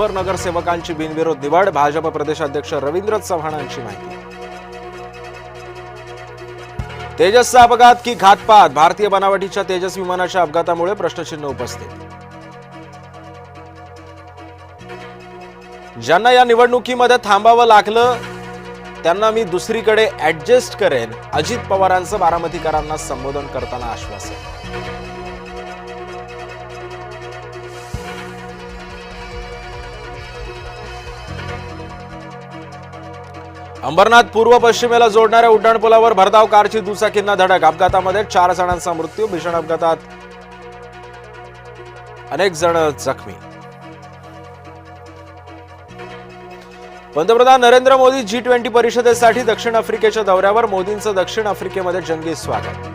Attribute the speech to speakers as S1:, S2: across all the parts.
S1: नगरसेवकांची बिनविरोध निवड, भाजप प्रदेशाध्यक्ष रवींद्र चव्हाणांची माहिती। तेजसचा अपघात की घातपात, भारतीय बनावटीच्या तेजस विमानाच्या अपघातामुळे प्रश्नचिन्ह उपस्थित। ज्यांना या निवडणुकीमध्ये थांबावं लागलं त्यांना मी दुसरीकडे ऍडजस्ट करेन, अजित पवारांचं बारामतीकरांना संबोधन करताना आश्वासन। अंबरनाथ पूर्व पश्चिमेला जोडणाऱ्या उड्डाणपुलावर भरधाव कारची दुचाकींना धडक, अपघातामध्ये 4 जणांचा मृत्यू, भीषण अपघातात अनेक जण जखमी। पंतप्रधान नरेंद्र मोदी G20 परिषदेसाठी दक्षिण आफ्रिकेच्या दौऱ्यावर, मोदींचं दक्षिण आफ्रिकेमध्ये जंगी स्वागत।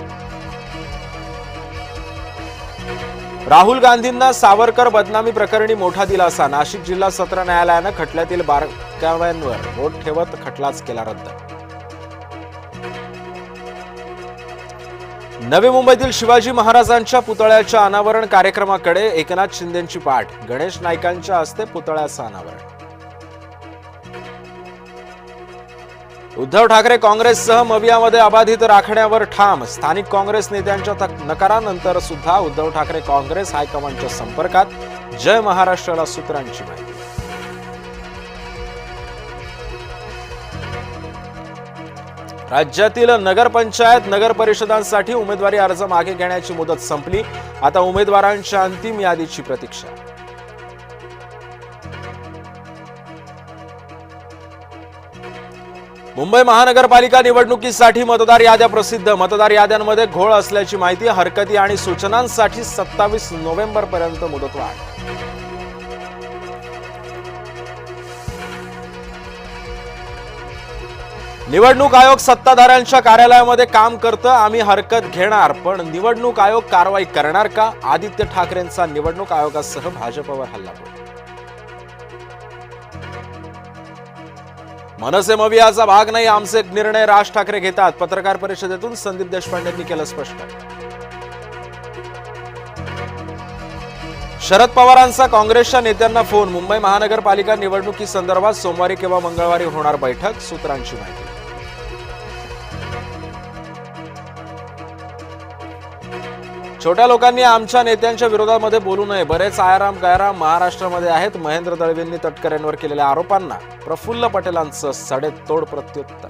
S1: राहुल गांधींना सावरकर बदनामी प्रकरणी मोठा दिलासा, नाशिक जिल्हा सत्र न्यायालयानं खटल्यातील बारकाव्यांवर बोट ठेवत खटलाच केला रद्द। नवी मुंबईतील शिवाजी महाराजांच्या पुतळ्याच्या अनावरण कार्यक्रमाकडे एकनाथ शिंदेंची पाठ, गणेश नाईकांच्या हस्ते पुतळ्याचं अनावरण। उद्धव ठाकरे काँग्रेससह मवियामध्ये अबाधित राखण्यावर ठाम, स्थानिक काँग्रेस नेत्यांच्या नकारानंतर सुद्धा उद्धव ठाकरे काँग्रेस हायकमांडच्या संपर्कात, जय महाराष्ट्राला सूत्रांची माहिती। राज्यातील नगरपंचायत नगर परिषदांसाठी उमेदवारी अर्ज मागे घेण्याची मुदत संपली, आता उमेदवारांच्या अंतिम यादीची प्रतीक्षा। मुंबई महानगरपालिका निवडणुकीसाठी मतदार याद्या प्रसिद्ध, मतदार याद्यांमध्ये घोळ असल्याची माहिती, हरकती आणि सूचनांसाठी 27 नोव्हेंबरपर्यंत मुदतवाढ। निवडणूक आयोग सत्ताधाऱ्यांच्या कार्यालयामध्ये काम करतं, आम्ही हरकत घेणार, पण निवडणूक आयोग कारवाई करणार का? आदित्य ठाकरेंचा निवडणूक आयोगासह भाजपवर हल्लाबोल। मनसे मवियाचा भाग नाही, आमचे निर्णय राज ठाकरे घेतात, पत्रकार परिषदेतून संदीप देशपांडेंनी केलं स्पष्ट। शरद पवारांचा काँग्रेसच्या नेत्यांना फोन, मुंबई महानगरपालिका निवडणुकीसंदर्भात सोमवारी किंवा मंगळवारी होणार बैठक, सूत्रांची माहिती। छोट्या लोकांनी आमच्या नेत्यांच्या विरोधामध्ये बोलू नये, बरेच आयाराम गैराम महाराष्ट्रामध्ये आहेत, महेंद्र दळवींनी तटकरेंवर केलेल्या आरोपांना प्रफुल्ल पटेलांचं सडेतोड प्रत्युत्तर।